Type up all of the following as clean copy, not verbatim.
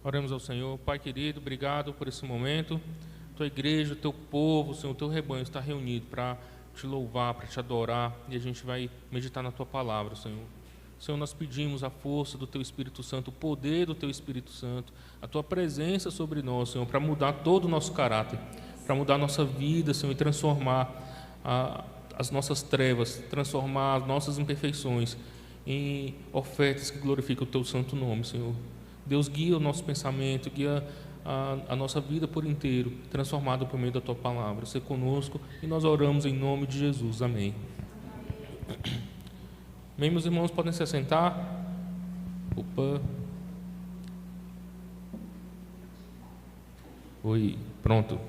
Oremos ao Senhor. Pai querido, obrigado por esse momento. Tua igreja, teu povo, Senhor, teu rebanho está reunido para te louvar, para te adorar, e a gente vai meditar na tua palavra, Senhor. Senhor, nós pedimos a força do teu Espírito Santo, o poder do teu Espírito Santo, a tua presença sobre nós, Senhor, para mudar todo o nosso caráter, para mudar a nossa vida, Senhor, e transformar as nossas trevas, transformar as nossas imperfeições em ofertas que glorificam o teu santo nome, Senhor. Deus, guia o nosso pensamento, guia a nossa vida por inteiro, transformada por meio da tua palavra. Seja conosco e nós oramos em nome de Jesus. Amém. Bem, meus irmãos, podem se assentar. Opa. Oi, pronto.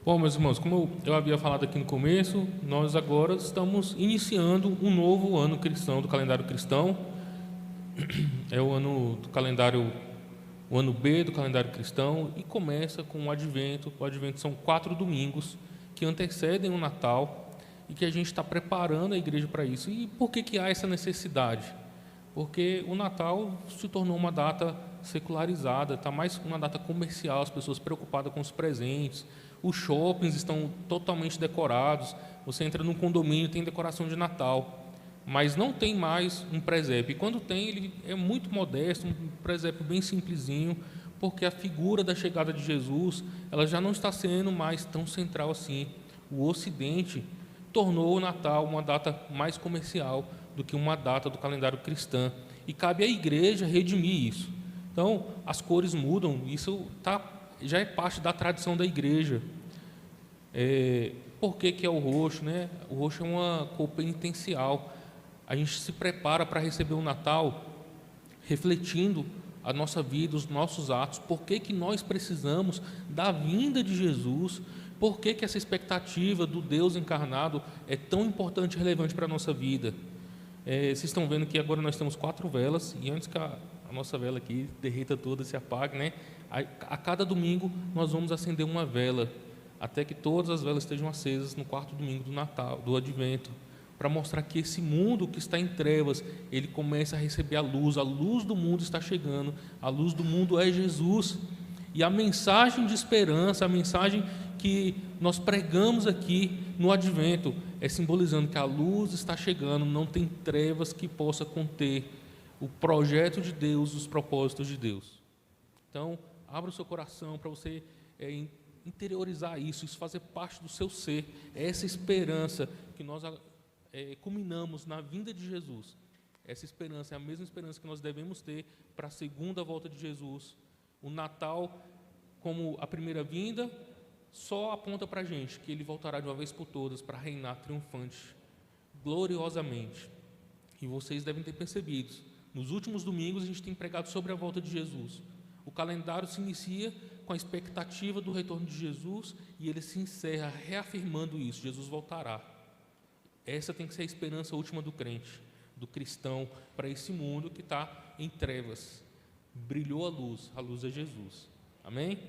Bom, meus irmãos, como eu havia falado aqui no começo, nós agora estamos iniciando um novo ano cristão, do calendário cristão. É o ano do calendário, o ano B do calendário cristão, e começa com o Advento. O Advento são 4 domingos que antecedem o Natal e que a gente está preparando a igreja para isso. E por que há essa necessidade? Porque o Natal se tornou uma data secularizada, está mais uma data comercial, as pessoas preocupadas com os presentes, os shoppings estão totalmente decorados, você entra num condomínio, tem decoração de Natal, mas não tem mais um presépio. E quando tem, ele é muito modesto, um presépio bem simplesinho, porque a figura da chegada de Jesus, ela já não está sendo mais tão central assim. O Ocidente tornou o Natal uma data mais comercial do que uma data do calendário cristão, e cabe à igreja redimir isso. Então, as cores mudam, isso já é parte da tradição da igreja. Por que é o roxo, né? O roxo é uma cor penitencial. A gente se prepara para receber o Natal refletindo a nossa vida, os nossos atos. Por que nós precisamos da vinda de Jesus? Por que essa expectativa do Deus encarnado é tão importante e relevante para a nossa vida? Vocês estão vendo que agora nós temos 4 velas, e antes que a nossa vela aqui derreta toda, se apague, né? A cada domingo nós vamos acender uma vela, até que todas as velas estejam acesas no 4º domingo do Natal, do Advento, para mostrar que esse mundo que está em trevas, ele começa a receber a luz do mundo está chegando, a luz do mundo é Jesus. E a mensagem de esperança, a mensagem que nós pregamos aqui no Advento, é simbolizando que a luz está chegando, não tem trevas que possa conter o projeto de Deus, os propósitos de Deus. Então, abra o seu coração para você interiorizar isso fazer parte do seu ser, essa esperança que nós culminamos na vinda de Jesus. Essa esperança é a mesma esperança que nós devemos ter para a segunda volta de Jesus. O Natal, como a primeira vinda, só aponta para a gente que Ele voltará de uma vez por todas para reinar triunfante, gloriosamente. E vocês devem ter percebido, nos últimos domingos a gente tem pregado sobre a volta de Jesus. O calendário se inicia com a expectativa do retorno de Jesus e ele se encerra reafirmando isso: Jesus voltará. Essa tem que ser a esperança última do crente, do cristão, para esse mundo que está em trevas. Brilhou a luz é Jesus. Amém?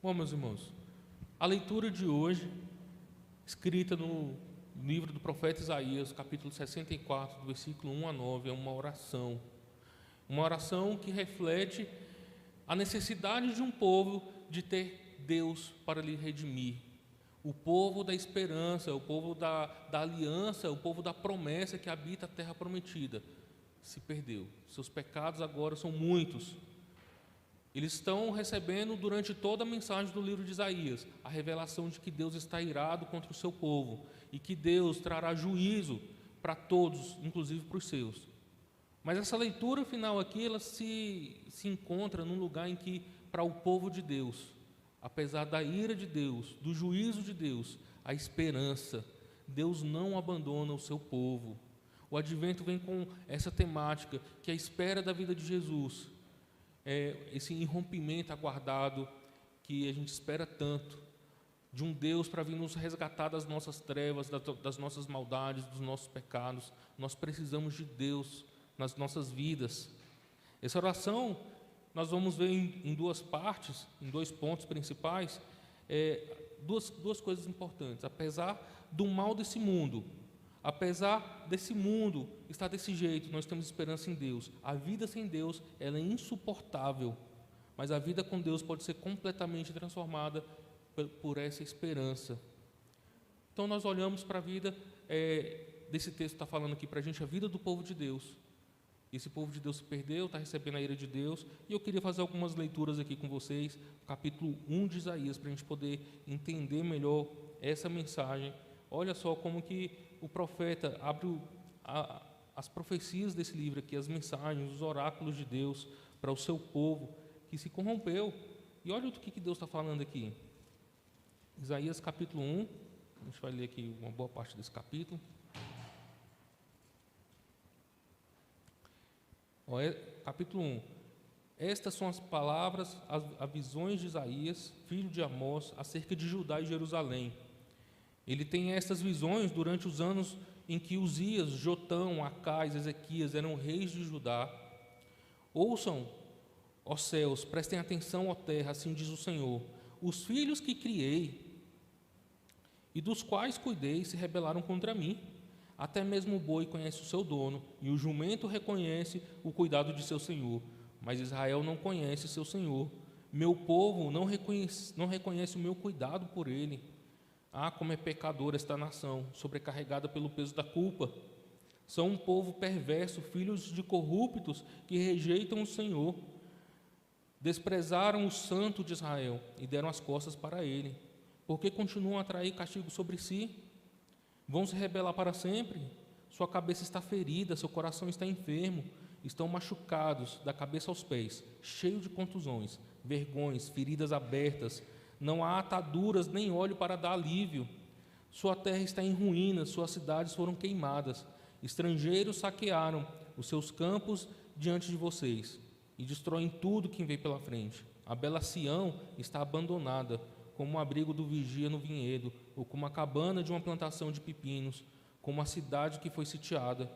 Bom, meus irmãos, a leitura de hoje, escrita no livro do profeta Isaías, capítulo 64, do versículo 1 a 9, é uma oração que reflete a necessidade de um povo de ter Deus para lhe redimir, o povo da esperança, o povo da aliança, o povo da promessa que habita a terra prometida, se perdeu. Seus pecados agora são muitos. Eles estão recebendo durante toda a mensagem do livro de Isaías a revelação de que Deus está irado contra o seu povo e que Deus trará juízo para todos, inclusive para os seus. Mas essa leitura final aqui, ela se encontra num lugar em que, para o povo de Deus, apesar da ira de Deus, do juízo de Deus, a esperança. Deus não abandona o seu povo. O Advento vem com essa temática, que é a espera da vida de Jesus, esse irrompimento aguardado que a gente espera tanto, de um Deus para vir nos resgatar das nossas trevas, das nossas maldades, dos nossos pecados. Nós precisamos de Deus nas nossas vidas. Essa oração nós vamos ver em 2 partes, em 2 pontos principais. duas coisas importantes. Apesar do mal desse mundo, apesar desse mundo estar desse jeito, nós temos esperança em Deus. A vida sem Deus, ela é insuportável, mas a vida com Deus pode ser completamente transformada por essa esperança. Então nós olhamos para a vida, desse texto está falando aqui para a gente, a vida do povo de Deus. Esse povo de Deus se perdeu, está recebendo a ira de Deus, e eu queria fazer algumas leituras aqui com vocês, capítulo 1 de Isaías, para a gente poder entender melhor essa mensagem. Olha só como que o profeta abre as profecias desse livro aqui, as mensagens, os oráculos de Deus para o seu povo que se corrompeu. E olha o que Deus está falando aqui. Isaías capítulo 1, a gente vai ler aqui uma boa parte desse capítulo. Capítulo 1. Estas são as palavras, as visões de Isaías, filho de Amós, acerca de Judá e Jerusalém. Ele tem estas visões durante os anos em que Uzias, Jotão, Acais, Ezequias eram reis de Judá. Ouçam, ó céus, prestem atenção, ó terra, assim diz o Senhor. Os filhos que criei e dos quais cuidei se rebelaram contra mim. Até mesmo o boi conhece o seu dono, e o jumento reconhece o cuidado de seu senhor. Mas Israel não conhece seu senhor. Meu povo não reconhece o meu cuidado por ele. Ah, como é pecadora esta nação, sobrecarregada pelo peso da culpa. São um povo perverso, filhos de corruptos, que rejeitam o Senhor. Desprezaram o santo de Israel e deram as costas para ele. Porque continuam a trair castigo sobre si? Vão se rebelar para sempre? Sua cabeça está ferida, seu coração está enfermo, estão machucados da cabeça aos pés, cheios de contusões, vergões, feridas abertas. Não há ataduras nem óleo para dar alívio. Sua terra está em ruínas, suas cidades foram queimadas. Estrangeiros saquearam os seus campos diante de vocês e destroem tudo que vem pela frente. A bela Sião está abandonada, como um abrigo do vigia no vinhedo, ou como a cabana de uma plantação de pepinos, como a cidade que foi sitiada.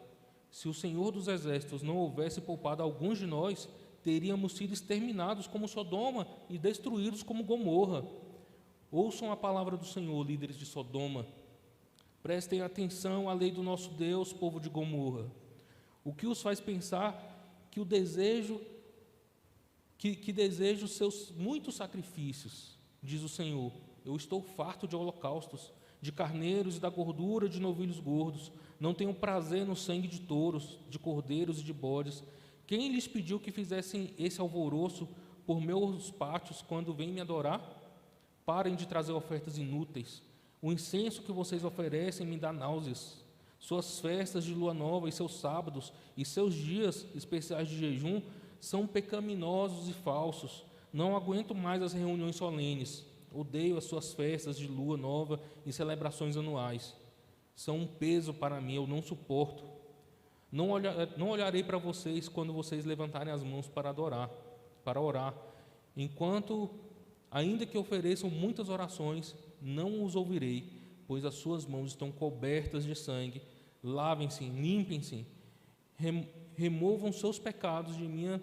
Se o Senhor dos Exércitos não houvesse poupado alguns de nós, teríamos sido exterminados como Sodoma e destruídos como Gomorra. Ouçam a palavra do Senhor, líderes de Sodoma. Prestem atenção à lei do nosso Deus, povo de Gomorra. O que os faz pensar que desejo os seus muitos sacrifícios, diz o Senhor. Eu estou farto de holocaustos, de carneiros e da gordura de novilhos gordos. Não tenho prazer no sangue de touros, de cordeiros e de bodes. Quem lhes pediu que fizessem esse alvoroço por meus pátios quando vêm me adorar? Parem de trazer ofertas inúteis. O incenso que vocês oferecem me dá náuseas. Suas festas de lua nova e seus sábados e seus dias especiais de jejum são pecaminosos e falsos. Não aguento mais as reuniões solenes. Odeio as suas festas de lua nova e celebrações anuais. São um peso para mim, eu não suporto. Não olharei para vocês quando vocês levantarem as mãos para adorar, para orar. Ainda que ofereçam muitas orações, não os ouvirei, pois as suas mãos estão cobertas de sangue. Lavem-se, limpem-se, removam seus pecados de minha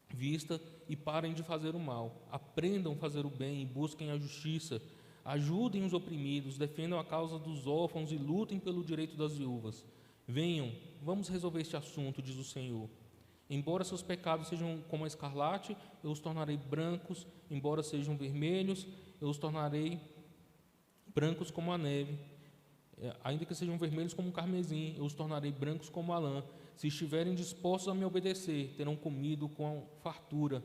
vista e parem de fazer o mal. Aprendam a fazer o bem e busquem a justiça. Ajudem os oprimidos, defendam a causa dos órfãos e lutem pelo direito das viúvas. Venham, vamos resolver este assunto, diz o Senhor. Embora seus pecados sejam como a escarlate, eu os tornarei brancos. Embora sejam vermelhos, eu os tornarei brancos como a neve. Ainda que sejam vermelhos como o carmesim, eu os tornarei brancos como a lã. Se estiverem dispostos a me obedecer, terão comido com fartura.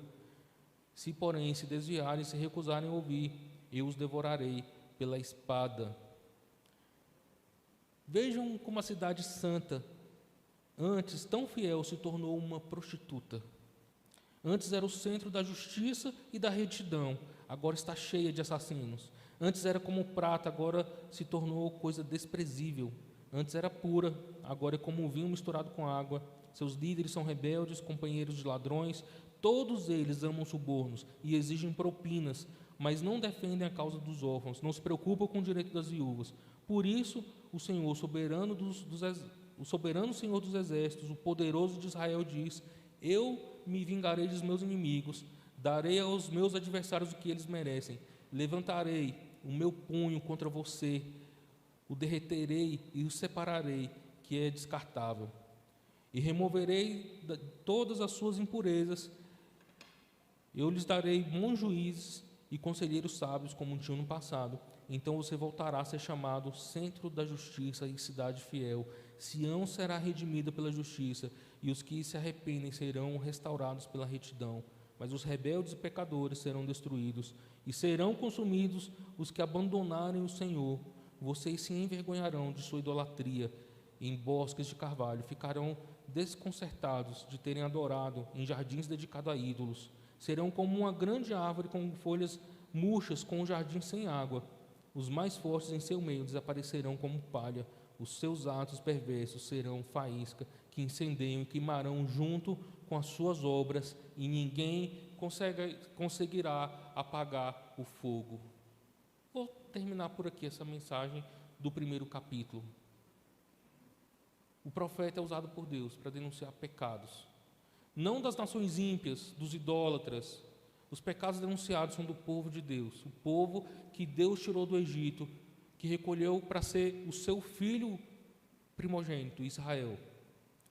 Se, porém, se desviarem e se recusarem a ouvir, eu os devorarei pela espada. Vejam como a cidade santa, antes tão fiel, se tornou uma prostituta. Antes era o centro da justiça e da retidão, agora está cheia de assassinos. Antes era como prata, agora se tornou coisa desprezível. Antes era pura, agora é como um vinho misturado com água. Seus líderes são rebeldes, companheiros de ladrões. Todos eles amam subornos e exigem propinas, mas não defendem a causa dos órfãos, não se preocupam com o direito das viúvas. Por isso, o Senhor, o soberano Senhor dos Exércitos, o poderoso de Israel diz: eu me vingarei dos meus inimigos, darei aos meus adversários o que eles merecem. Levantarei o meu punho contra você, o derreterei e o separarei, que é descartável. E removerei todas as suas impurezas. Eu lhes darei bons juízes e conselheiros sábios, como tinham no passado. Então você voltará a ser chamado centro da justiça e cidade fiel. Sião será redimida pela justiça, e os que se arrependem serão restaurados pela retidão. Mas os rebeldes e pecadores serão destruídos, e serão consumidos os que abandonarem o Senhor. Vocês se envergonharão de sua idolatria em bosques de carvalho, ficarão desconcertados de terem adorado em jardins dedicados a ídolos. Serão como uma grande árvore com folhas murchas, com um jardim sem água. Os mais fortes em seu meio desaparecerão como palha. Os seus atos perversos serão faísca que incendeiam e queimarão junto com as suas obras, e ninguém conseguirá apagar o fogo. Vou terminar por aqui essa mensagem do primeiro capítulo. O profeta é usado por Deus para denunciar pecados, não das nações ímpias, dos idólatras. Os pecados denunciados são do povo de Deus, o povo que Deus tirou do Egito, que recolheu para ser o seu filho primogênito, Israel,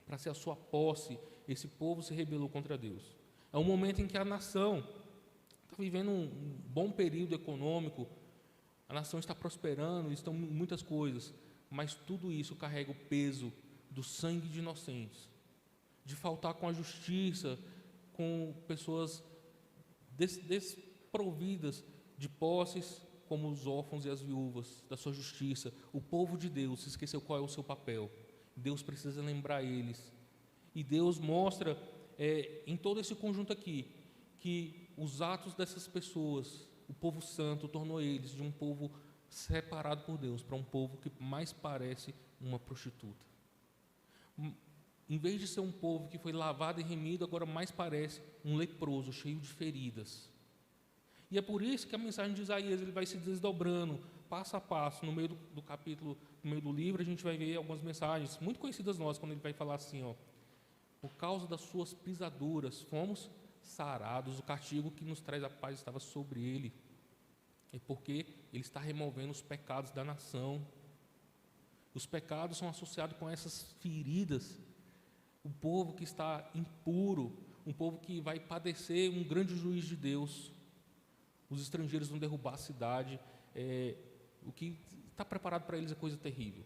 para ser a sua posse. Esse povo se rebelou contra Deus. É um momento em que a nação está vivendo um bom período econômico, a nação está prosperando, estão muitas coisas, mas tudo isso carrega o peso do sangue de inocentes, de faltar com a justiça, com pessoas desprovidas de posses, como os órfãos e as viúvas, da sua justiça. O povo de Deus se esqueceu qual é o seu papel. Deus precisa lembrar eles. E Deus mostra em todo esse conjunto aqui que os atos dessas pessoas, o povo santo, tornou eles de um povo separado por Deus para um povo que mais parece uma prostituta. Em vez de ser um povo que foi lavado e remido, agora mais parece um leproso, cheio de feridas. E é por isso que a mensagem de Isaías ele vai se desdobrando, passo a passo. No meio do capítulo, no meio do livro, a gente vai ver algumas mensagens muito conhecidas nossas, quando ele vai falar assim, por causa das suas pisaduras, fomos sarados, o castigo que nos traz a paz estava sobre ele. É porque ele está removendo os pecados da nação. Os pecados são associados com essas feridas. O povo que está impuro, um povo que vai padecer um grande juiz de Deus. Os estrangeiros vão derrubar a cidade. O que está preparado para eles é coisa terrível.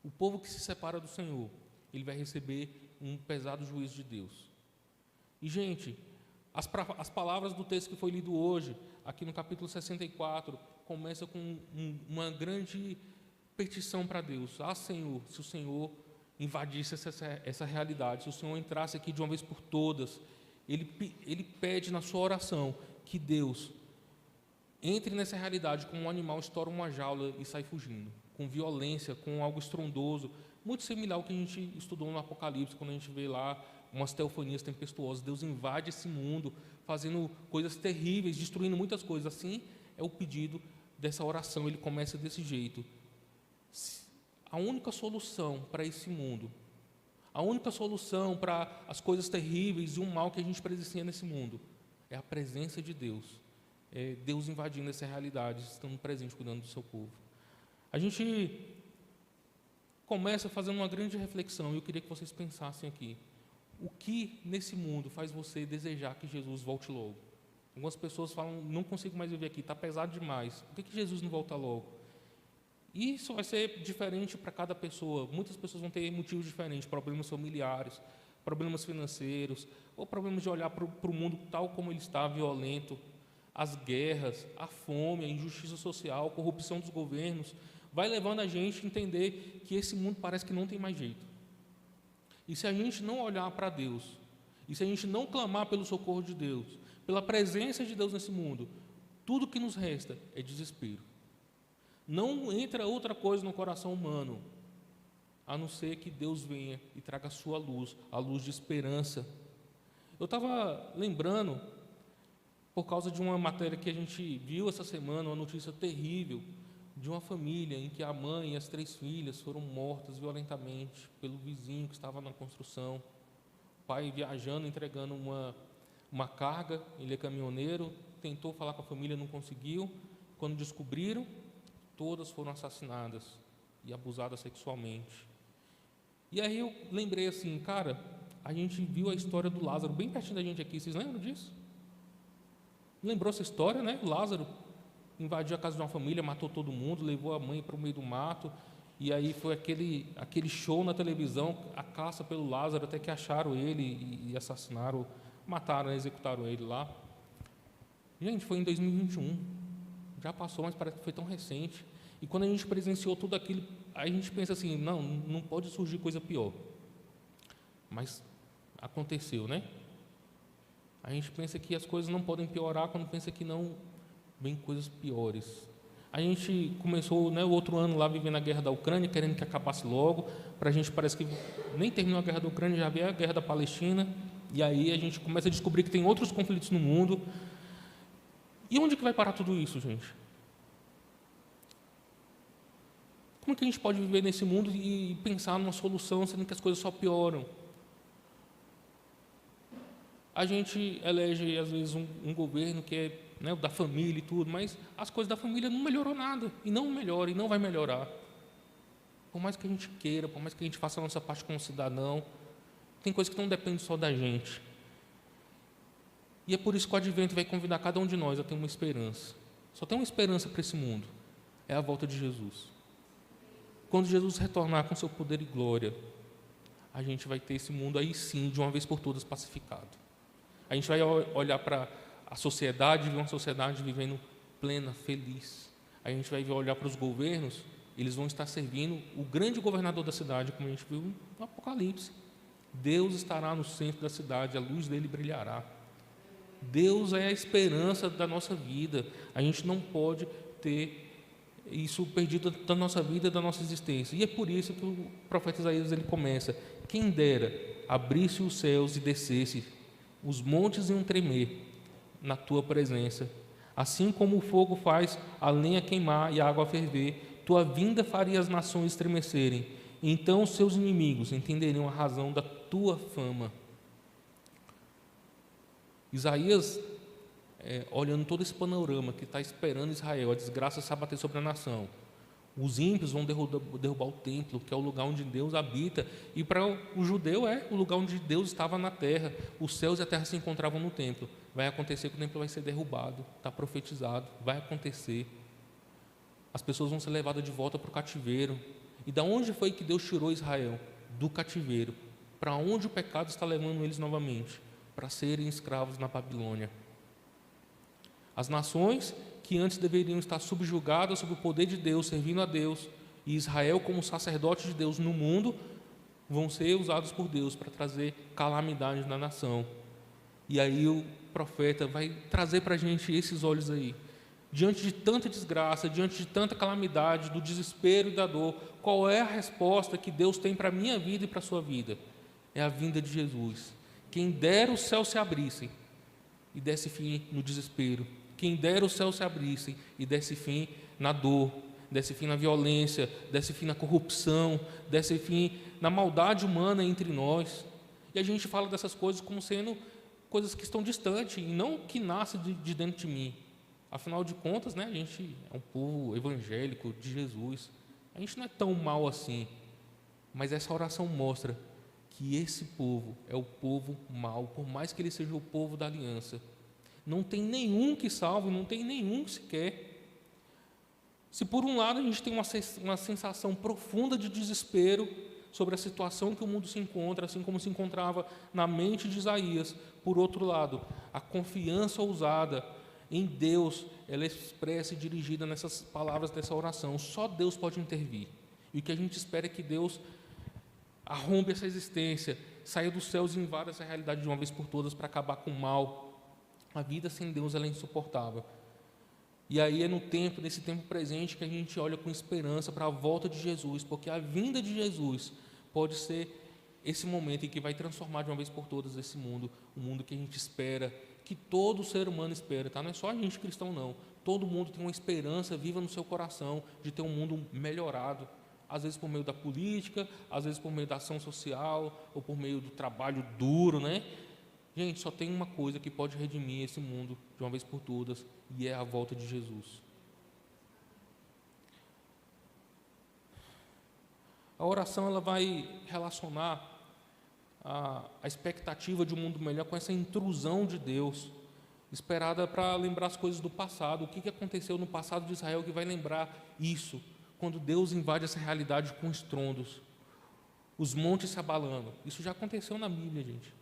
O povo que se separa do Senhor, ele vai receber um pesado juízo de Deus. E, gente, as palavras do texto que foi lido hoje, aqui no capítulo 64, começa com uma grande petição para Deus. Senhor, se o Senhor invadisse essa realidade, se o Senhor entrasse aqui de uma vez por todas, ele pede na sua oração que Deus entre nessa realidade como um animal estoura uma jaula e sai fugindo, com violência, com algo estrondoso, muito similar ao que a gente estudou no Apocalipse, quando a gente vê lá umas teofanias tempestuosas. Deus invade esse mundo, fazendo coisas terríveis, destruindo muitas coisas. Assim é o pedido dessa oração, ele começa desse jeito. A única solução para esse mundo, a única solução para as coisas terríveis e o mal que a gente presencia nesse mundo, é a presença de Deus. É Deus invadindo essa realidade, estando presente, cuidando do seu povo. A gente começa fazendo uma grande reflexão, e eu queria que vocês pensassem aqui. O que nesse mundo faz você desejar que Jesus volte logo? Algumas pessoas falam, não consigo mais viver aqui, está pesado demais. Por que Jesus não volta logo? E isso vai ser diferente para cada pessoa. Muitas pessoas vão ter motivos diferentes, problemas familiares, problemas financeiros, ou problemas de olhar para o mundo tal como ele está, violento. As guerras, a fome, a injustiça social, a corrupção dos governos, vai levando a gente a entender que esse mundo parece que não tem mais jeito. E se a gente não olhar para Deus, e se a gente não clamar pelo socorro de Deus, pela presença de Deus nesse mundo, tudo que nos resta é desespero. Não entra outra coisa no coração humano, a não ser que Deus venha e traga a sua luz, a luz de esperança. Eu estava lembrando, por causa de uma matéria que a gente viu essa semana, uma notícia terrível, de uma família em que a mãe e as 3 filhas foram mortas violentamente pelo vizinho que estava na construção. O pai viajando, entregando uma carga, ele é caminhoneiro, tentou falar com a família, não conseguiu. Quando descobriram, todas foram assassinadas e abusadas sexualmente. E aí eu lembrei assim, cara, a gente viu a história do Lázaro bem pertinho da gente aqui, vocês lembram disso? Lembrou essa história, né? O Lázaro invadiu a casa de uma família, matou todo mundo, levou a mãe para o meio do mato, e aí foi aquele show na televisão, a caça pelo Lázaro, até que acharam ele e assassinaram, mataram, executaram ele lá. Gente, foi em 2021, já passou, mas parece que foi tão recente. E quando a gente presenciou tudo aquilo, a gente pensa assim, não pode surgir coisa pior. Mas aconteceu, né? A gente pensa que as coisas não podem piorar quando pensa que não vem coisas piores. A gente começou, né, o outro ano lá vivendo a guerra da Ucrânia, querendo que acabasse logo. Para a gente parece que nem terminou a guerra da Ucrânia, já veio a guerra da Palestina. E aí a gente começa a descobrir que tem outros conflitos no mundo. E onde que vai parar tudo isso, gente? Como que a gente pode viver nesse mundo e pensar numa solução, sendo que as coisas só pioram? A gente elege, às vezes, um governo que é, né, o da família e tudo, mas as coisas da família não melhorou nada, e não melhora, e não vai melhorar. Por mais que a gente queira, por mais que a gente faça a nossa parte como cidadão, tem coisas que não dependem só da gente. E é por isso que o Advento vai convidar cada um de nós a ter uma esperança. Só tem uma esperança para esse mundo, é a volta de Jesus. Quando Jesus retornar com seu poder e glória, a gente vai ter esse mundo aí sim, de uma vez por todas, pacificado. A gente vai olhar para a sociedade, ver uma sociedade vivendo plena, feliz. A gente vai olhar para os governos, eles vão estar servindo o grande governador da cidade, como a gente viu no Apocalipse. Deus estará no centro da cidade, a luz dele brilhará. Deus é a esperança da nossa vida. A gente não pode ter isso perdido da nossa vida, da nossa existência. E é por isso que o profeta Isaías ele começa: quem dera abrisse os céus e descesse, os montes iam tremer na tua presença. Assim como o fogo faz a lenha queimar e a água ferver, tua vinda faria as nações estremecerem. Então os seus inimigos entenderiam a razão da tua fama. Isaías, olhando todo esse panorama que está esperando Israel, a desgraça se abater sobre a nação. Os ímpios vão derrubar o templo, que é o lugar onde Deus habita, e para o judeu é o lugar onde Deus estava na terra. Os céus e a terra se encontravam no templo. Vai acontecer que o templo vai ser derrubado, está profetizado, vai acontecer. As pessoas vão ser levadas de volta para o cativeiro. E da onde foi que Deus tirou Israel? Do cativeiro. Para onde o pecado está levando eles novamente? Para serem escravos na Babilônia. As nações que antes deveriam estar subjugadas sob o poder de Deus, servindo a Deus, e Israel como sacerdote de Deus no mundo, vão ser usados por Deus para trazer calamidade na nação. E aí o profeta vai trazer para a gente esses olhos aí. Diante de tanta desgraça, diante de tanta calamidade, do desespero e da dor, qual é a resposta que Deus tem para a minha vida e para a sua vida? É a vinda de Jesus. Quem dera os céus se abrissem e desse fim no desespero. Quem dera os céus se abrissem e desse fim na dor, desse fim na violência, desse fim na corrupção, desse fim na maldade humana entre nós. E a gente fala dessas coisas como sendo coisas que estão distantes e não que nascem de dentro de mim. Afinal de contas, né, a gente é um povo evangélico de Jesus. A gente não é tão mal assim. Mas essa oração mostra que esse povo é o povo mau, por mais que ele seja o povo da aliança. Não tem nenhum que salve, não tem nenhum sequer. Se por um lado a gente tem uma sensação profunda de desespero sobre a situação que o mundo se encontra, assim como se encontrava na mente de Isaías, por outro lado, a confiança ousada em Deus, ela é expressa e dirigida nessas palavras dessa oração. Só Deus pode intervir. E o que a gente espera é que Deus arrompe essa existência, saia dos céus e invada essa realidade de uma vez por todas para acabar com o mal. A vida sem Deus ela é insuportável. E aí é nesse tempo presente que a gente olha com esperança para a volta de Jesus, porque a vinda de Jesus pode ser esse momento em que vai transformar de uma vez por todas esse mundo, o mundo que a gente espera, que todo ser humano espera, tá? Não é só a gente cristão não, todo mundo tem uma esperança viva no seu coração de ter um mundo melhorado, às vezes por meio da política, às vezes por meio da ação social, ou por meio do trabalho duro, né? Gente, só tem uma coisa que pode redimir esse mundo de uma vez por todas, e é a volta de Jesus. A oração ela vai relacionar a expectativa de um mundo melhor com essa intrusão de Deus, esperada para lembrar as coisas do passado. O que aconteceu no passado de Israel que vai lembrar isso, quando Deus invade essa realidade com estrondos, os montes se abalando. Isso já aconteceu na Bíblia, gente.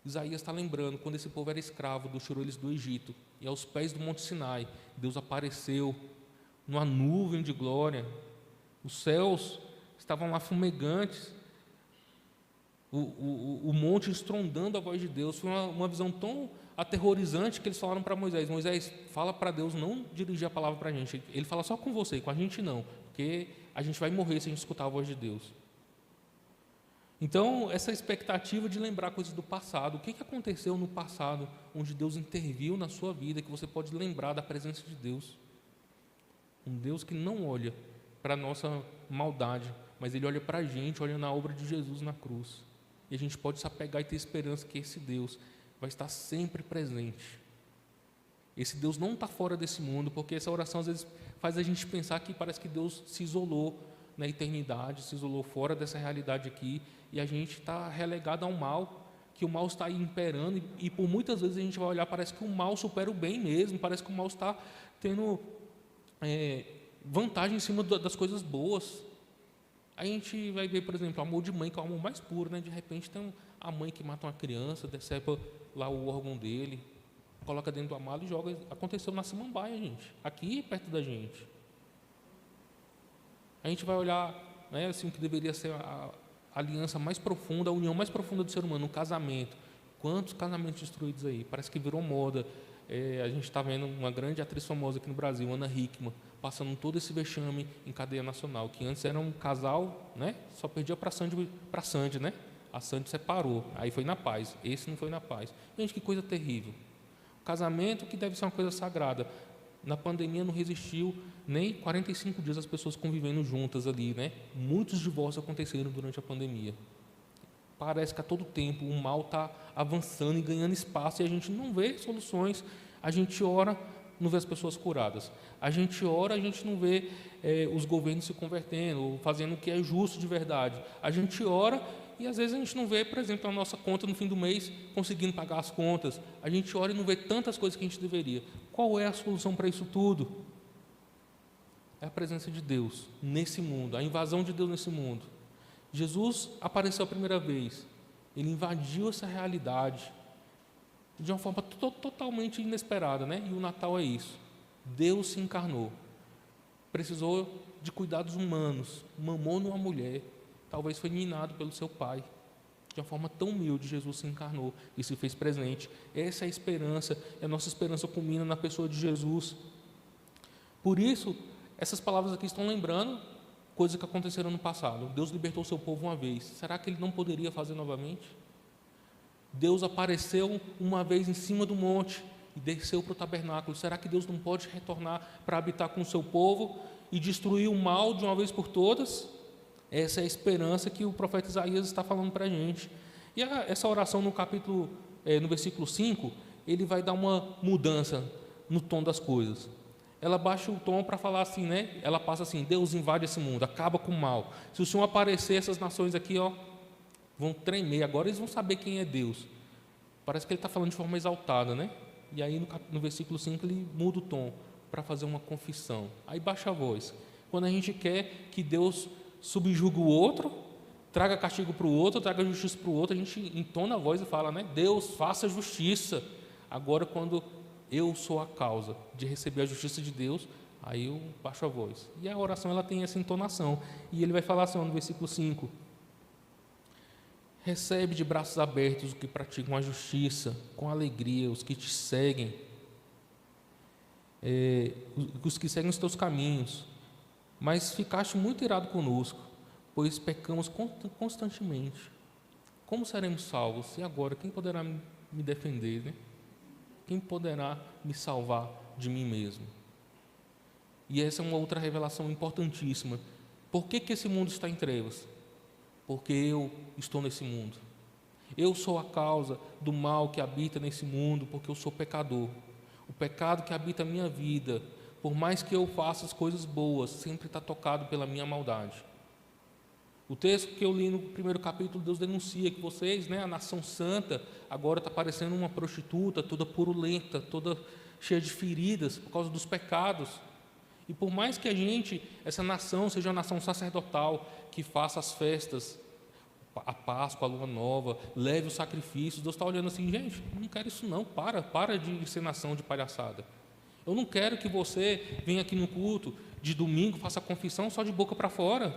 Isaías está lembrando quando esse povo era escravo, Deus tirou eles do Egito, e aos pés do Monte Sinai, Deus apareceu numa nuvem de glória, os céus estavam lá fumegantes, o monte estrondando a voz de Deus. Foi uma visão tão aterrorizante que eles falaram para Moisés: Moisés, fala para Deus não dirigir a palavra para a gente, ele fala só com você, com a gente não, porque a gente vai morrer se a gente escutar a voz de Deus. Então, essa expectativa de lembrar coisas do passado, o que aconteceu no passado, onde Deus interviu na sua vida, que você pode lembrar da presença de Deus. Um Deus que não olha para a nossa maldade, mas Ele olha para a gente, olha na obra de Jesus na cruz. E a gente pode se apegar e ter esperança que esse Deus vai estar sempre presente. Esse Deus não está fora desse mundo, porque essa oração às vezes faz a gente pensar que parece que Deus se isolou na eternidade, se isolou fora dessa realidade aqui, e a gente está relegado ao mal, que o mal está aí imperando, e por muitas vezes a gente vai olhar, parece que o mal supera o bem mesmo, parece que o mal está tendo vantagem em cima das coisas boas. A gente vai ver, por exemplo, o amor de mãe, que é o amor mais puro, né? De repente tem a mãe que mata uma criança, decepa lá o órgão dele, coloca dentro do mala e joga. Aconteceu na Samambaia, gente, aqui perto da gente. A gente vai olhar, né, assim, o que deveria ser a aliança mais profunda, a união mais profunda do ser humano, o casamento. Quantos casamentos destruídos aí? Parece que virou moda. A gente está vendo uma grande atriz famosa aqui no Brasil, Ana Hickman, passando todo esse vexame em cadeia nacional, que antes era um casal, né, só perdia para a Sandy, né? A Sandy separou, aí foi na paz. Esse não foi na paz. Gente, que coisa terrível. O casamento, que deve ser uma coisa sagrada, na pandemia não resistiu nem 45 dias as pessoas convivendo juntas ali, né? Muitos divórcios aconteceram durante a pandemia. Parece que a todo tempo o mal está avançando e ganhando espaço, e a gente não vê soluções. A gente ora, não vê as pessoas curadas. A gente ora, a gente não vê os governos se convertendo, fazendo o que é justo de verdade. A gente ora e às vezes a gente não vê, por exemplo, a nossa conta no fim do mês conseguindo pagar as contas. A gente ora e não vê tantas coisas que a gente deveria. Qual é a solução para isso tudo? É a presença de Deus nesse mundo, a invasão de Deus nesse mundo. Jesus apareceu a primeira vez, Ele invadiu essa realidade de uma forma totalmente inesperada, né? E o Natal é isso. Deus se encarnou, precisou de cuidados humanos, mamou numa mulher, talvez foi minado pelo seu pai. De uma forma tão humilde, Jesus se encarnou e se fez presente. Essa é a esperança, e a nossa esperança culmina na pessoa de Jesus. Por isso, essas palavras aqui estão lembrando coisas que aconteceram no passado. Deus libertou o seu povo uma vez. Será que Ele não poderia fazer novamente? Deus apareceu uma vez em cima do monte e desceu para o tabernáculo. Será que Deus não pode retornar para habitar com o seu povo e destruir o mal de uma vez por todas? Essa é a esperança que o profeta Isaías está falando para a gente. E essa oração no versículo 5, ele vai dar uma mudança no tom das coisas. Ela baixa o tom para falar assim, né? Ela passa assim: Deus invade esse mundo, acaba com o mal. Se o Senhor aparecer, essas nações aqui, ó, vão tremer. Agora eles vão saber quem é Deus. Parece que ele está falando de forma exaltada, né? E aí no versículo 5 ele muda o tom para fazer uma confissão. Aí baixa a voz. Quando a gente quer que Deus subjugue o outro, traga castigo para o outro, traga justiça para o outro, a gente entona a voz e fala, né? Deus, faça justiça. Agora, quando eu sou a causa de receber a justiça de Deus, aí eu baixo a voz. E a oração ela tem essa entonação. E ele vai falar assim no versículo 5: recebe de braços abertos os que praticam a justiça, com alegria os que te seguem, os que seguem os teus caminhos. Mas ficaste muito irado conosco, pois pecamos constantemente. Como seremos salvos? E agora, quem poderá me defender, né? Quem poderá me salvar de mim mesmo? E essa é uma outra revelação importantíssima. Por que esse mundo está em trevas? Porque eu estou nesse mundo. Eu sou a causa do mal que habita nesse mundo, porque eu sou pecador. O pecado que habita a minha vida, por mais que eu faça as coisas boas, sempre está tocado pela minha maldade. O texto que eu li no primeiro capítulo, Deus denuncia que vocês, né, a nação santa, agora está parecendo uma prostituta, toda purulenta, toda cheia de feridas por causa dos pecados. E por mais que a gente, essa nação, seja uma nação sacerdotal, que faça as festas, a Páscoa, a Lua Nova, leve os sacrifícios, Deus está olhando assim, gente, não quero isso não, para de encenação de palhaçada. Eu não quero que você venha aqui no culto de domingo, faça confissão só de boca para fora.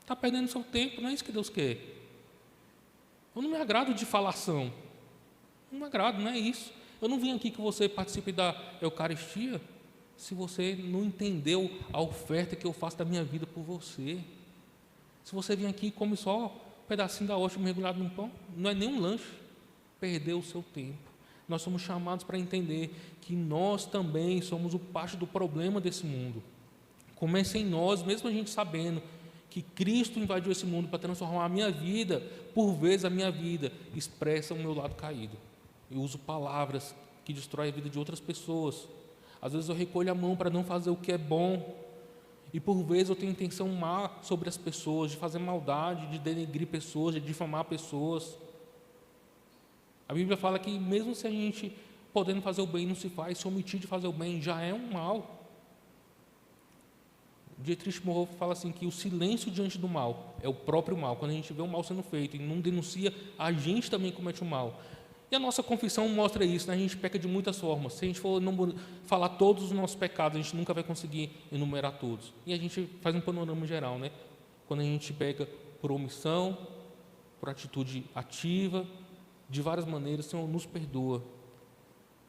Está perdendo seu tempo, não é isso que Deus quer. Eu não me agrado de falação, não me agrado, não é isso. Eu não vim aqui que você participe da Eucaristia se você não entendeu a oferta que eu faço da minha vida por você. Se você vem aqui e come só um pedacinho da hóstia mergulhado num pão, não é nem um lanche, perdeu o seu tempo. Nós somos chamados para entender que nós também somos o parte do problema desse mundo. Começa em nós, mesmo a gente sabendo que Cristo invadiu esse mundo para transformar a minha vida, por vezes a minha vida expressa o meu lado caído. Eu uso palavras que destroem a vida de outras pessoas. Às vezes eu recolho a mão para não fazer o que é bom. E por vezes eu tenho intenção má sobre as pessoas, de fazer maldade, de denegrir pessoas, de difamar pessoas. A Bíblia fala que mesmo se a gente podendo fazer o bem não se faz, se omitir de fazer o bem já é um mal. Dietrich Bonhoeffer fala assim que o silêncio diante do mal é o próprio mal. Quando a gente vê o mal sendo feito e não denuncia, a gente também comete o mal. E a nossa confissão mostra isso, né? A gente peca de muitas formas. Se a gente for falar todos os nossos pecados, a gente nunca vai conseguir enumerar todos. E a gente faz um panorama geral, né? Quando a gente peca por omissão, por atitude ativa, de várias maneiras, o Senhor nos perdoa.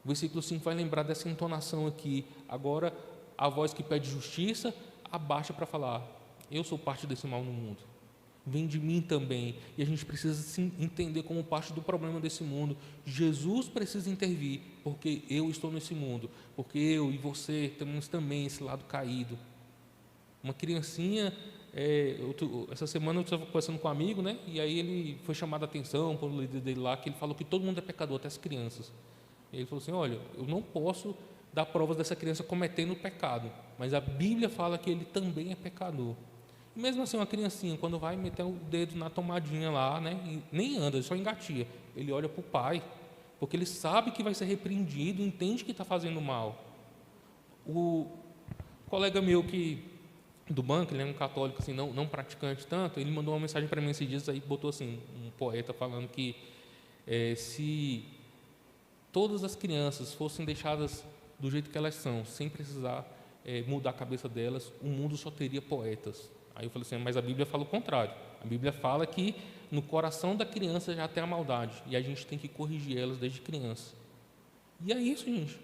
O versículo 5 vai lembrar dessa entonação aqui. Agora, a voz que pede justiça abaixa para falar: eu sou parte desse mal no mundo. Vem de mim também. E a gente precisa sim entender como parte do problema desse mundo. Jesus precisa intervir, porque eu estou nesse mundo, porque eu e você temos também esse lado caído. Uma criancinha, essa semana eu estava conversando com um amigo, né? E aí ele foi chamado a atenção pelo líder dele lá, que ele falou que todo mundo é pecador, até as crianças. E ele falou assim: olha, eu não posso dar provas dessa criança cometendo pecado, mas a Bíblia fala que ele também é pecador. E mesmo assim, uma criancinha, quando vai meter o dedo na tomadinha lá, né, e nem anda, só engatia, ele olha para o pai, porque ele sabe que vai ser repreendido, entende que está fazendo mal. O colega meu do banco, ele é um católico assim, não praticante tanto, ele mandou uma mensagem para mim esses dias, aí botou assim, um poeta falando que se todas as crianças fossem deixadas do jeito que elas são, sem precisar mudar a cabeça delas, o mundo só teria poetas. Aí eu falei assim: mas a Bíblia fala o contrário. A Bíblia fala que no coração da criança já tem a maldade, e a gente tem que corrigir elas desde criança. E é isso, gente.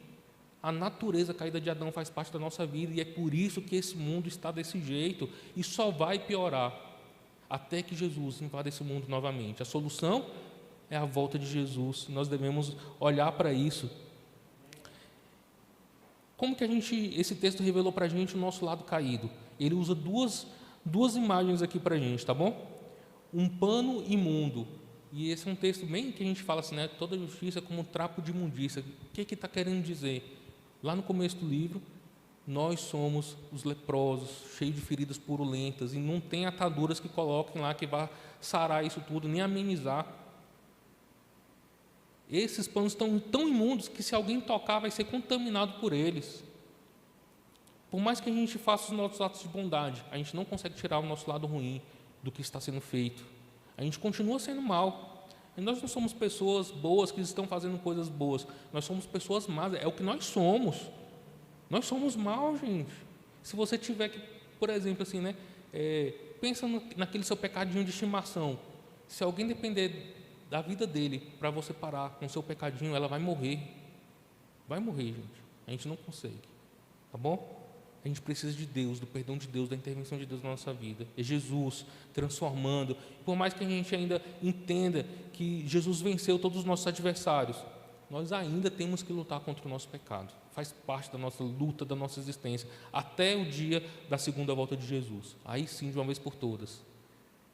A natureza caída de Adão faz parte da nossa vida, e é por isso que esse mundo está desse jeito, e só vai piorar até que Jesus invada esse mundo novamente. A solução é a volta de Jesus. Nós devemos olhar para isso. Como que esse texto revelou para a gente o nosso lado caído? Ele usa duas imagens aqui para a gente, tá bom? Um pano imundo. E esse é um texto bem que a gente fala assim, né? Toda justiça é como um trapo de imundícia. O que está querendo dizer? Lá no começo do livro, nós somos os leprosos, cheios de feridas purulentas, e não tem ataduras que coloquem lá que vá sarar isso tudo, nem amenizar. Esses panos estão tão imundos que se alguém tocar vai ser contaminado por eles. Por mais que a gente faça os nossos atos de bondade, a gente não consegue tirar o nosso lado ruim do que está sendo feito. A gente continua sendo mal. E nós não somos pessoas boas que estão fazendo coisas boas. Nós somos pessoas más. É o que nós somos. Nós somos mal, gente. Se você tiver que, por exemplo, assim, né? Pensa naquele seu pecadinho de estimação. Se alguém depender da vida dele para você parar com o seu pecadinho, ela vai morrer. Vai morrer, gente. A gente não consegue. Tá bom? A gente precisa de Deus, do perdão de Deus, da intervenção de Deus na nossa vida. É Jesus transformando. Por mais que a gente ainda entenda que Jesus venceu todos os nossos adversários, nós ainda temos que lutar contra o nosso pecado. Faz parte da nossa luta, da nossa existência, até o dia da segunda volta de Jesus. Aí sim, de uma vez por todas.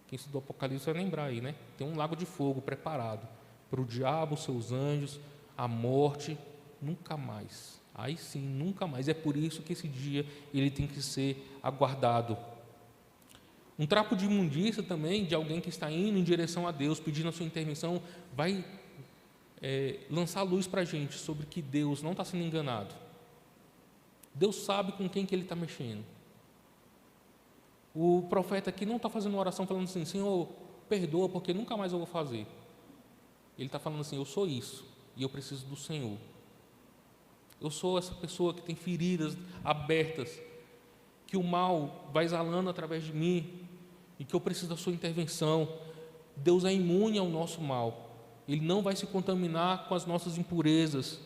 Quem estudou Apocalipse vai lembrar aí, né? Tem um lago de fogo preparado para o diabo, seus anjos, a morte, nunca mais. Aí sim, nunca mais. É por isso que esse dia ele tem que ser aguardado. Um trapo de imundícia também, de alguém que está indo em direção a Deus, pedindo a sua intervenção, vai lançar luz para a gente sobre que Deus não está sendo enganado. Deus sabe com quem que Ele está mexendo. O profeta aqui não está fazendo uma oração falando assim: Senhor, perdoa porque nunca mais eu vou fazer. Ele está falando assim: eu sou isso e eu preciso do Senhor. Eu sou essa pessoa que tem feridas abertas, que o mal vai exalando através de mim e que eu preciso da sua intervenção. Deus é imune ao nosso mal. Ele não vai se contaminar com as nossas impurezas.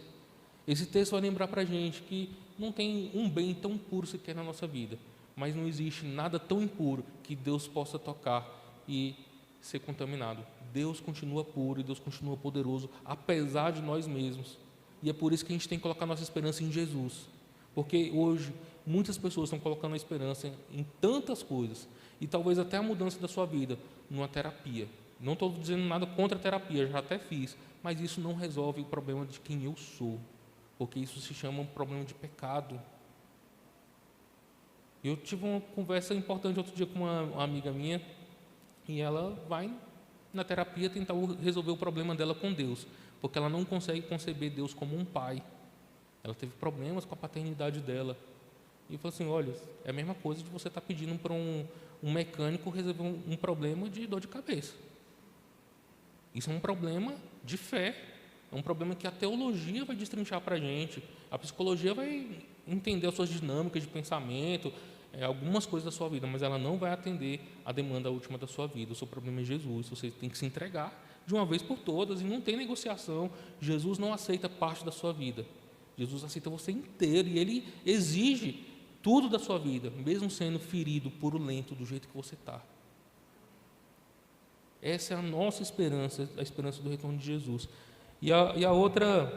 Esse texto vai lembrar para a gente que não tem um bem tão puro sequer na nossa vida, mas não existe nada tão impuro que Deus possa tocar e ser contaminado. Deus continua puro e Deus continua poderoso, apesar de nós mesmos. E é por isso que a gente tem que colocar nossa esperança em Jesus, porque hoje muitas pessoas estão colocando a esperança em tantas coisas, e talvez até a mudança da sua vida numa terapia. Não estou dizendo nada contra a terapia, já até fiz, mas isso não resolve o problema de quem eu sou, porque isso se chama um problema de pecado. Eu tive uma conversa importante outro dia com uma amiga minha, e ela vai na terapia tentar resolver o problema dela com Deus, porque ela não consegue conceber Deus como um pai. Ela teve problemas com a paternidade dela. E falou assim: olha, é a mesma coisa de você estar pedindo para um mecânico resolver um problema de dor de cabeça. Isso é um problema de fé, é um problema que a teologia vai destrinchar para a gente, a psicologia vai entender as suas dinâmicas de pensamento, algumas coisas da sua vida, mas ela não vai atender a demanda última da sua vida. O seu problema é Jesus, você tem que se entregar de uma vez por todas, e não tem negociação. Jesus não aceita parte da sua vida, Jesus aceita você inteiro, e Ele exige tudo da sua vida, mesmo sendo ferido, purulento, do jeito que você está. Essa é a nossa esperança, a esperança do retorno de Jesus. E a outra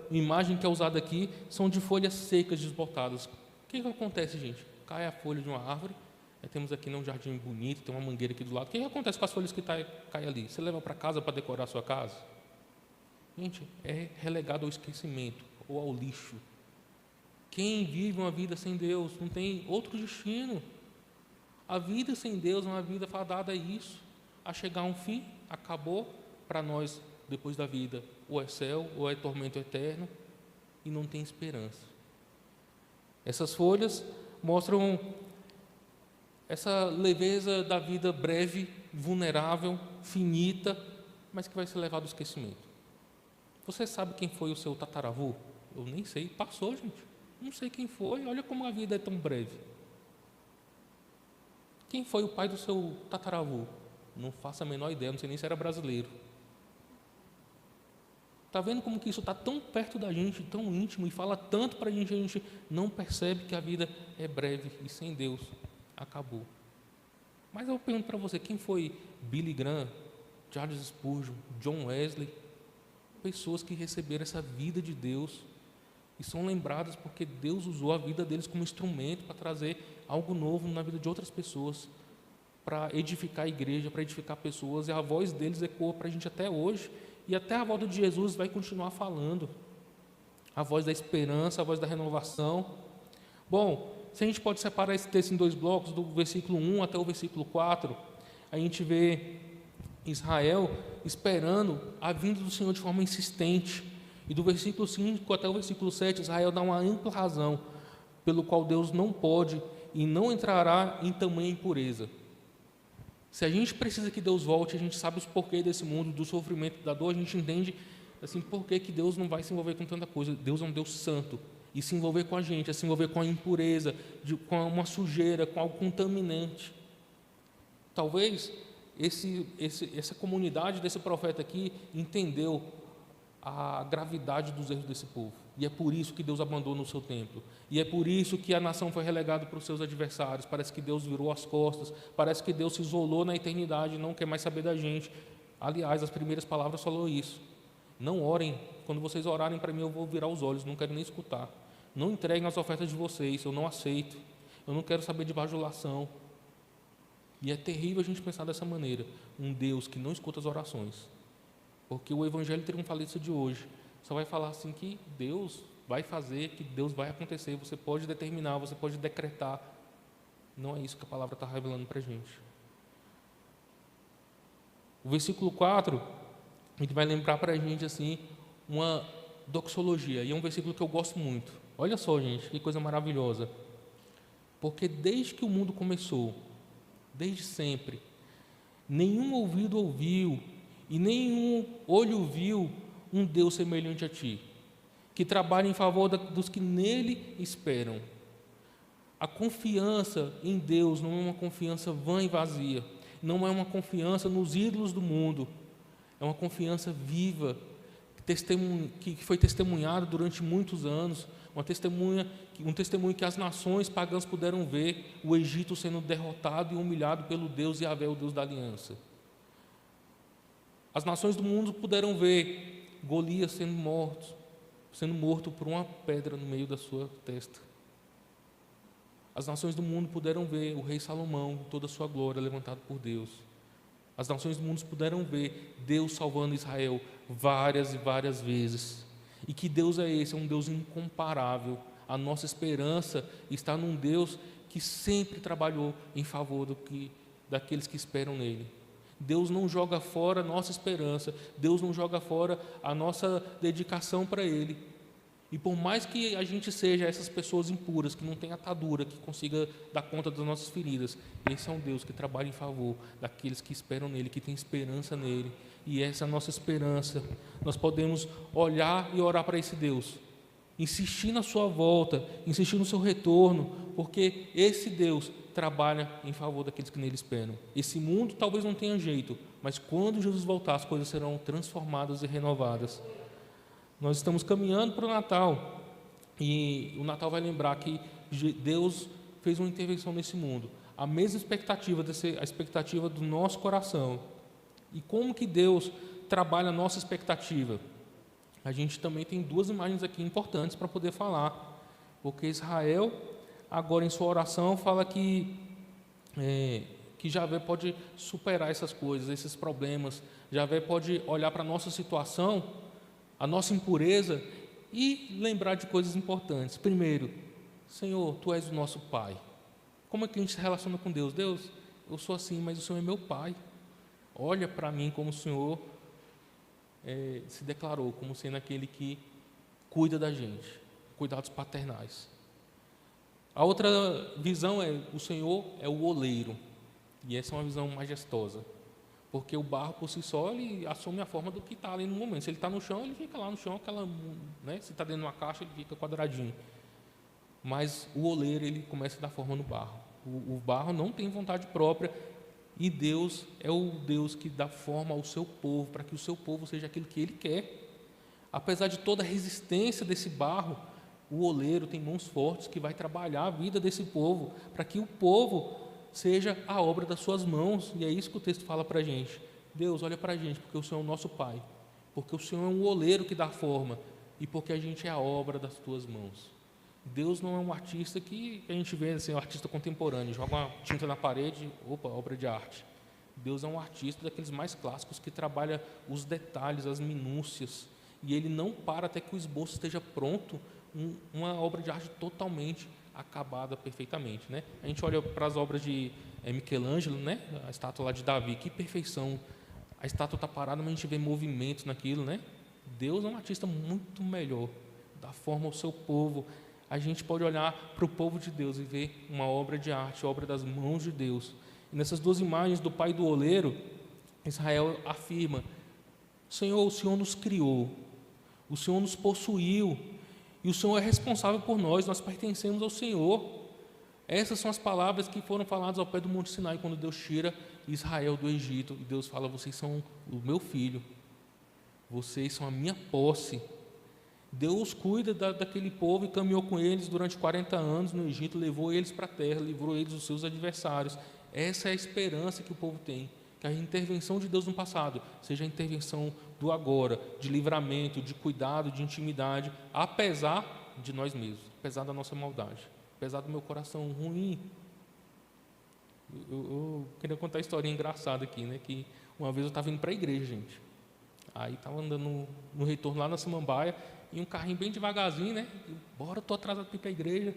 imagem que é usada aqui são de folhas secas desbotadas. O que acontece, gente? Cai a folha de uma árvore, temos aqui um jardim bonito, tem uma mangueira aqui do lado. O que acontece com as folhas que caem ali? Você leva para casa para decorar a sua casa? Gente, é relegado ao esquecimento ou ao lixo. Quem vive uma vida sem Deus não tem outro destino. A vida sem Deus é uma vida fadada a isso, a chegar a um fim. Acabou. Para nós, depois da vida, ou é céu ou é tormento eterno, e não tem esperança. Essas folhas mostram essa leveza da vida breve, vulnerável, finita, mas que vai ser levada ao esquecimento. Você sabe quem foi o seu tataravô? Eu nem sei, passou, gente. Não sei quem foi, olha como a vida é tão breve. Quem foi o pai do seu tataravô? Não faço a menor ideia, não sei nem se era brasileiro. Está vendo como que isso está tão perto da gente, tão íntimo, e fala tanto para a gente não percebe que a vida é breve e sem Deus acabou. Mas eu pergunto para você, quem foi Billy Graham, Charles Spurgeon, John Wesley? Pessoas que receberam essa vida de Deus e são lembradas porque Deus usou a vida deles como instrumento para trazer algo novo na vida de outras pessoas, para edificar a igreja, para edificar pessoas, e a voz deles ecoa para a gente até hoje. E até a volta de Jesus vai continuar falando. A voz da esperança, a voz da renovação. Bom, se a gente pode separar esse texto em dois blocos, do versículo 1 até o versículo 4, a gente vê Israel esperando a vinda do Senhor de forma insistente. E do versículo 5 até o versículo 7, Israel dá uma ampla razão pelo qual Deus não pode e não entrará em tamanha impureza. Se a gente precisa que Deus volte, a gente sabe os porquês desse mundo, do sofrimento, da dor, a gente entende assim, por que Deus não vai se envolver com tanta coisa. Deus é um Deus santo, e se envolver com a gente, é se envolver com a impureza, com uma sujeira, com algo contaminante. Talvez essa comunidade desse profeta aqui entendeu a gravidade dos erros desse povo, e é por isso que Deus abandonou o seu templo, e é por isso que a nação foi relegada para os seus adversários. Parece que Deus virou as costas, parece que Deus se isolou na eternidade e não quer mais saber da gente. Aliás, as primeiras palavras falou isso: não orem, quando vocês orarem para mim eu vou virar os olhos, não quero nem escutar. Não entreguem as ofertas de vocês, eu não aceito, eu não quero saber de bajulação. E é terrível a gente pensar dessa maneira, um Deus que não escuta as orações. Porque o evangelho triunfalista de hoje só vai falar assim que Deus vai fazer, que Deus vai acontecer. Você pode determinar, você pode decretar, Não é isso que a palavra está revelando para a gente. O versículo 4, ele vai lembrar para a gente assim, uma doxologia, e é um versículo que eu gosto muito. Olha só, gente, que coisa maravilhosa. Porque desde que o mundo começou, desde sempre, nenhum ouvido ouviu e nenhum olho viu um Deus semelhante a ti, que trabalha em favor dos que nele esperam. A confiança em Deus não é uma confiança vã e vazia, não é uma confiança nos ídolos do mundo, é uma confiança viva, que foi testemunhada durante muitos anos, um testemunho que as nações pagãs puderam ver o Egito sendo derrotado e humilhado pelo Deus Yahvé, o Deus da aliança. As nações do mundo puderam ver Golias sendo morto por uma pedra no meio da sua testa. As nações do mundo puderam ver o rei Salomão, toda a sua glória, levantado por Deus. As nações do mundo puderam ver Deus salvando Israel várias e várias vezes. E que Deus é esse? É um Deus incomparável. A nossa esperança está num Deus que sempre trabalhou em favor daqueles que esperam nele. Deus não joga fora a nossa esperança, Deus não joga fora a nossa dedicação para Ele. E por mais que a gente seja essas pessoas impuras, que não tem atadura, que consiga dar conta das nossas feridas, esse é um Deus que trabalha em favor daqueles que esperam nele, que tem esperança nele. E essa é a nossa esperança. Nós podemos olhar e orar para esse Deus, insistir na sua volta, insistir no seu retorno, porque esse Deus trabalha em favor daqueles que nele esperam. Esse mundo talvez não tenha jeito, mas quando Jesus voltar, as coisas serão transformadas e renovadas. Nós estamos caminhando para o Natal, e o Natal vai lembrar que Deus fez uma intervenção nesse mundo. A mesma expectativa, a expectativa do nosso coração. E como que Deus trabalha a nossa expectativa? A gente também tem duas imagens aqui importantes para poder falar, porque Israel, agora em sua oração, fala que Javé pode superar essas coisas, esses problemas. Javé pode olhar para a nossa situação, a nossa impureza, e lembrar de coisas importantes. Primeiro, Senhor, Tu és o nosso Pai. Como é que a gente se relaciona com Deus? Deus, eu sou assim, mas o Senhor é meu Pai. Olha para mim como o Senhor se declarou, como sendo aquele que cuida da gente, cuidados paternais. A outra visão é: o Senhor é o oleiro, e essa é uma visão majestosa, porque o barro por si só, ele assume a forma do que está ali no momento. Se ele está no chão, ele fica lá no chão, se está dentro de uma caixa, ele fica quadradinho. Mas o oleiro, ele começa a dar forma no barro. O barro não tem vontade própria, e Deus é o Deus que dá forma ao seu povo, para que o seu povo seja aquilo que Ele quer. Apesar de toda a resistência desse barro, o oleiro tem mãos fortes que vai trabalhar a vida desse povo, para que o povo seja a obra das suas mãos. E é isso que o texto fala para a gente. Deus, olha para a gente, porque o Senhor é o nosso Pai, porque o Senhor é um oleiro que dá forma, e porque a gente é a obra das tuas mãos. Deus não é um artista que a gente vê assim, um artista contemporâneo, joga uma tinta na parede, opa, obra de arte. Deus é um artista daqueles mais clássicos que trabalha os detalhes, as minúcias, e Ele não para até que o esboço esteja pronto, uma obra de arte totalmente acabada perfeitamente, né? A gente olha para as obras de Michelangelo, né? A estátua lá de Davi, que perfeição! A estátua está parada, mas a gente vê movimentos naquilo, né? Deus é um artista muito melhor, dá forma ao seu povo. A gente pode olhar para o povo de Deus e ver uma obra de arte, obra das mãos de Deus. E nessas duas imagens do pai e do oleiro, Israel afirma: Senhor, o Senhor nos criou, o Senhor nos possuiu, e o Senhor é responsável por nós pertencemos ao Senhor. Essas são as palavras que foram faladas ao pé do Monte Sinai, quando Deus tira Israel do Egito, e Deus fala: vocês são o meu filho, vocês são a minha posse. Deus cuida daquele povo e caminhou com eles durante 40 anos no Egito, levou eles para a terra, livrou eles dos seus adversários. Essa é a esperança que o povo tem, que a intervenção de Deus no passado seja a intervenção do agora, de livramento, de cuidado, de intimidade, apesar de nós mesmos, apesar da nossa maldade, apesar do meu coração ruim. Eu queria contar uma historinha engraçada aqui, né? Que uma vez eu estava indo para a igreja, gente. Aí estava andando no retorno lá na Samambaia, e um carrinho bem devagarzinho, né? Bora, estou atrasado para ir para a igreja.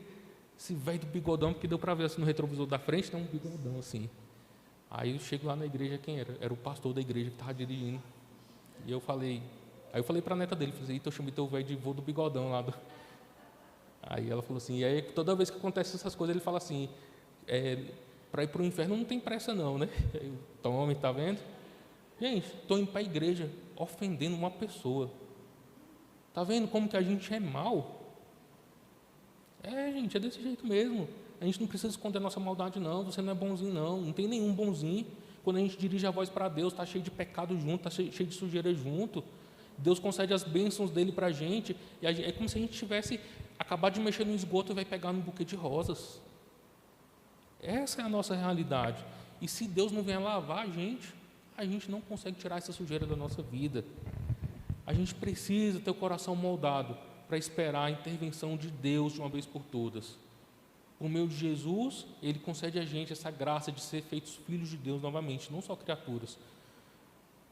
esse velho do bigodão, porque deu para ver assim no retrovisor da frente, tem um bigodão assim. Aí eu chego lá na igreja, quem era? Era o pastor da igreja que estava dirigindo. E eu falei, aí eu falei para a neta dele, falei, eita, eu chamei teu velho de vô do bigodão lá. Aí ela falou assim, e aí toda vez que acontece essas coisas, ele fala assim, para ir para o inferno não tem pressa não, né? Eu, tome, tá vendo? Gente, estou indo para a igreja ofendendo uma pessoa. Tá vendo como que a gente é mal? Gente, é desse jeito mesmo. A gente não precisa esconder a nossa maldade não, você não é bonzinho não tem nenhum bonzinho. Quando a gente dirige a voz para Deus, está cheio de pecado junto, está cheio de sujeira junto. Deus concede as bênçãos dele para a gente, e é como se a gente tivesse acabado de mexer no esgoto e vai pegar num buquê de rosas. Essa é a nossa realidade. E se Deus não vier lavar a gente não consegue tirar essa sujeira da nossa vida. A gente precisa ter o coração moldado para esperar a intervenção de Deus de uma vez por todas. Por meio de Jesus, Ele concede a gente essa graça de ser feitos filhos de Deus novamente, não só criaturas.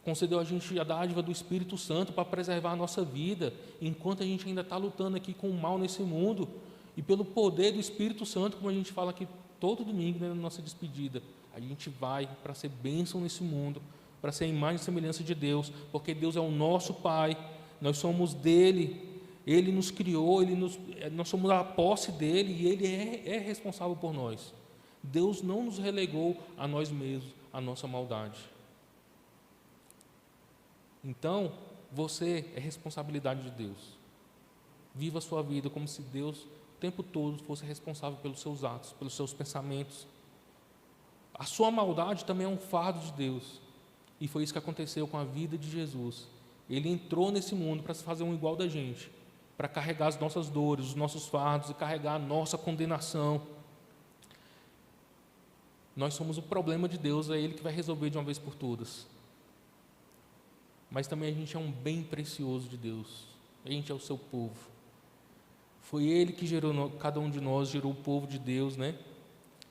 Concedeu a gente a dádiva do Espírito Santo para preservar a nossa vida, enquanto a gente ainda está lutando aqui com o mal nesse mundo. E pelo poder do Espírito Santo, como a gente fala aqui todo domingo, né, na nossa despedida, a gente vai para ser bênção nesse mundo, para ser a imagem e semelhança de Deus, porque Deus é o nosso Pai, nós somos dele, Ele nos criou, nós somos a posse dele e Ele é responsável por nós. Deus não nos relegou a nós mesmos, a nossa maldade. Então, você é responsabilidade de Deus. Viva a sua vida como se Deus o tempo todo fosse responsável pelos seus atos, pelos seus pensamentos. A sua maldade também é um fardo de Deus. E foi isso que aconteceu com a vida de Jesus. Ele entrou nesse mundo para se fazer um igual da gente, para carregar as nossas dores, os nossos fardos e carregar a nossa condenação. Nós somos o problema de Deus, é Ele que vai resolver de uma vez por todas. Mas também a gente é um bem precioso de Deus. A gente é o seu povo. Foi Ele que gerou, cada um de nós gerou o povo de Deus, né?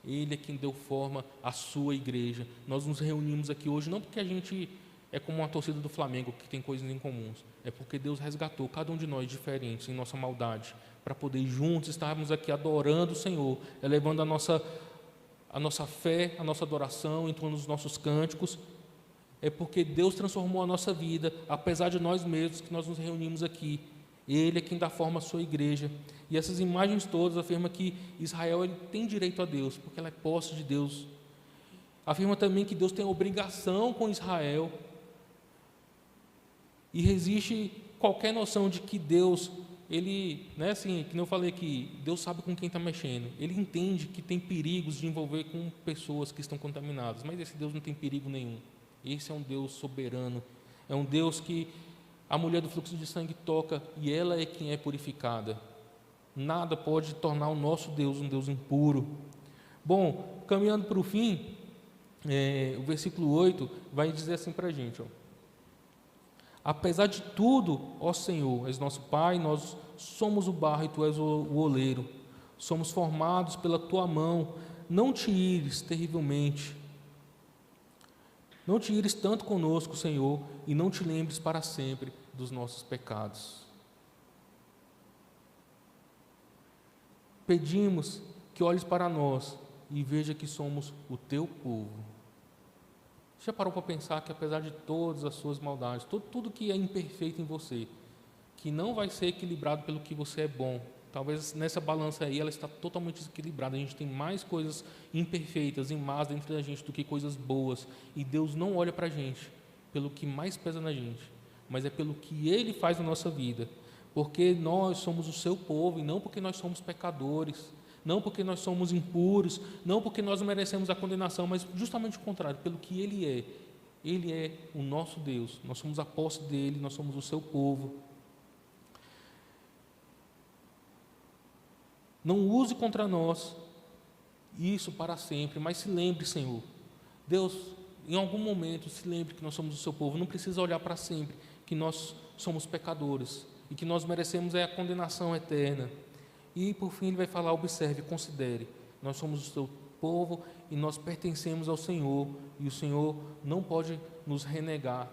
Ele é quem deu forma à sua igreja. Nós nos reunimos aqui hoje não porque a gente é como uma torcida do Flamengo, que tem coisas em comuns. É porque Deus resgatou cada um de nós diferentes em nossa maldade, para poder juntos estarmos aqui adorando o Senhor, elevando a nossa fé, a nossa adoração, entoando os nossos cânticos. É porque Deus transformou a nossa vida, apesar de nós mesmos, que nós nos reunimos aqui. Ele é quem dá forma à sua igreja. E essas imagens todas afirmam que Israel ele tem direito a Deus, porque ela é posse de Deus. Afirma também que Deus tem obrigação com Israel. E resiste qualquer noção de que Deus, Ele, né, assim, que eu falei que Deus sabe com quem está mexendo. Ele entende que tem perigos de envolver com pessoas que estão contaminadas, mas esse Deus não tem perigo nenhum. Esse é um Deus soberano, é um Deus que a mulher do fluxo de sangue toca e ela é quem é purificada. Nada pode tornar o nosso Deus um Deus impuro. Bom, caminhando para o fim, o versículo 8 vai dizer assim para a gente, ó: apesar de tudo, ó Senhor, és nosso Pai, nós somos o barro e Tu és o oleiro, somos formados pela Tua mão, não te ires terrivelmente. Não te ires tanto conosco, Senhor, e não te lembres para sempre dos nossos pecados. Pedimos que olhes para nós e veja que somos o Teu povo. Você já parou para pensar que apesar de todas as suas maldades, tudo que é imperfeito em você, que não vai ser equilibrado pelo que você é bom, talvez nessa balança aí ela está totalmente desequilibrada. A gente tem mais coisas imperfeitas e más dentro da gente do que coisas boas. E Deus não olha para a gente pelo que mais pesa na gente, mas é pelo que Ele faz na nossa vida. Porque nós somos o seu povo e não porque nós somos pecadores, não porque nós somos impuros, não porque nós merecemos a condenação, mas justamente o contrário, pelo que Ele é. Ele é o nosso Deus, nós somos a posse dEle, nós somos o seu povo. Não use contra nós isso para sempre, mas se lembre, Senhor, Deus, em algum momento se lembre que nós somos o seu povo. Não precisa olhar para sempre que nós somos pecadores e que nós merecemos a condenação eterna. E por fim ele vai falar: observe, considere, nós somos o seu povo e nós pertencemos ao Senhor, e o Senhor não pode nos renegar.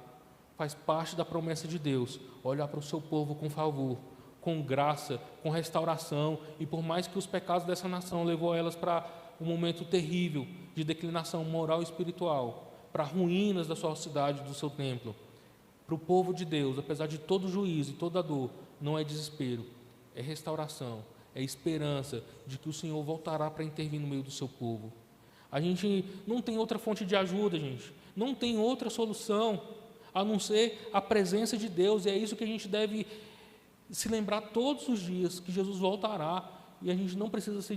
Faz parte da promessa de Deus olhar para o seu povo com favor, com graça, com restauração, e por mais que os pecados dessa nação levou elas para um momento terrível de declinação moral e espiritual, para ruínas da sua cidade, do seu templo, para o povo de Deus, apesar de todo o juízo e toda a dor, não é desespero, é restauração, é esperança de que o Senhor voltará para intervir no meio do seu povo. A gente não tem outra fonte de ajuda, gente, não tem outra solução a não ser a presença de Deus, e é isso que a gente deve se lembrar todos os dias, que Jesus voltará, e a gente não precisa se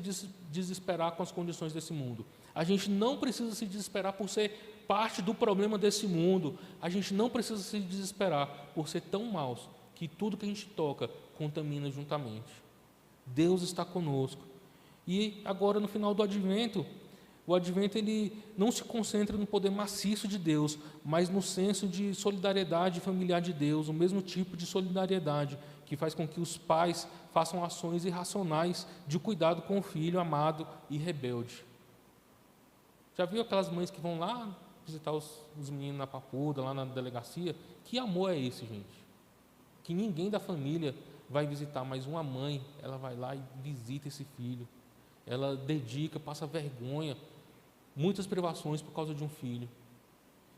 desesperar com as condições desse mundo. A gente não precisa se desesperar por ser parte do problema desse mundo. A gente não precisa se desesperar por ser tão maus que tudo que a gente toca contamina juntamente. Deus está conosco. E agora, no final do Advento, o Advento ele não se concentra no poder maciço de Deus, mas no senso de solidariedade familiar de Deus, o mesmo tipo de solidariedade que faz com que os pais façam ações irracionais de cuidado com o filho amado e rebelde. Já viu aquelas mães que vão lá visitar os meninos na papuda, lá na delegacia? Que amor é esse, gente? Que ninguém da família vai visitar, mas uma mãe, ela vai lá e visita esse filho. Ela dedica, passa vergonha, muitas privações por causa de um filho.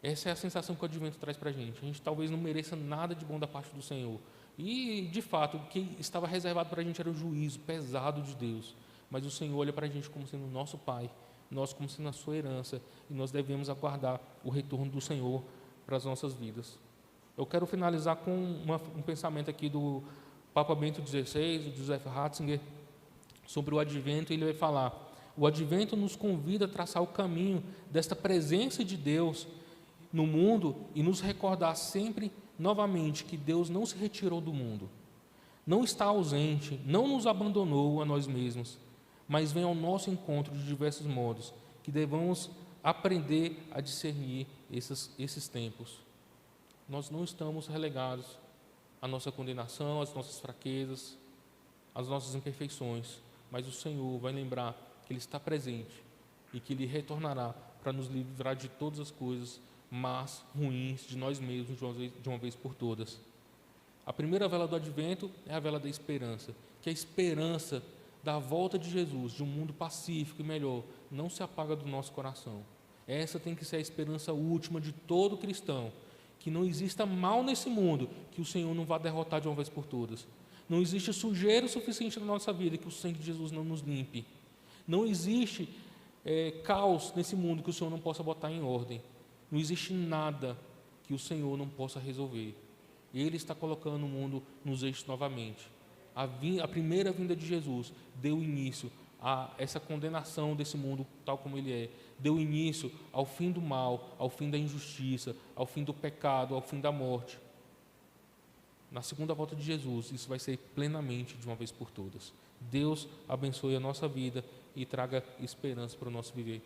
Essa é a sensação que o Advento traz para a gente. A gente talvez não mereça nada de bom da parte do Senhor. E, de fato, o que estava reservado para a gente era o juízo pesado de Deus. Mas o Senhor olha para a gente como sendo nosso Pai, nós como sendo a sua herança, e nós devemos aguardar o retorno do Senhor para as nossas vidas. Eu quero finalizar com um pensamento aqui do Papa Bento XVI, o Joseph Ratzinger, sobre o Advento. Ele vai falar: o Advento nos convida a traçar o caminho desta presença de Deus no mundo e nos recordar sempre novamente que Deus não se retirou do mundo, não está ausente, não nos abandonou a nós mesmos, mas vem ao nosso encontro de diversos modos, que devemos aprender a discernir esses tempos. Nós não estamos relegados à nossa condenação, às nossas fraquezas, às nossas imperfeições, mas o Senhor vai lembrar que Ele está presente e que Ele retornará para nos livrar de todas as coisas más, ruins, de nós mesmos de uma vez por todas. A primeira vela do Advento é a vela da esperança, que a esperança da volta de Jesus, de um mundo pacífico e melhor, não se apaga do nosso coração. Essa tem que ser a esperança última de todo cristão, que não exista mal nesse mundo, que o Senhor não vá derrotar de uma vez por todas. Não existe sujeira o suficiente na nossa vida que o sangue de Jesus não nos limpe. Não existe caos nesse mundo que o Senhor não possa botar em ordem. Não existe nada que o Senhor não possa resolver. Ele está colocando o mundo nos eixos novamente. A primeira vinda de Jesus deu início a essa condenação desse mundo tal como ele é. Deu início ao fim do mal, ao fim da injustiça, ao fim do pecado, ao fim da morte. Na segunda volta de Jesus, isso vai ser plenamente de uma vez por todas. Deus abençoe a nossa vida e traga esperança para o nosso viver.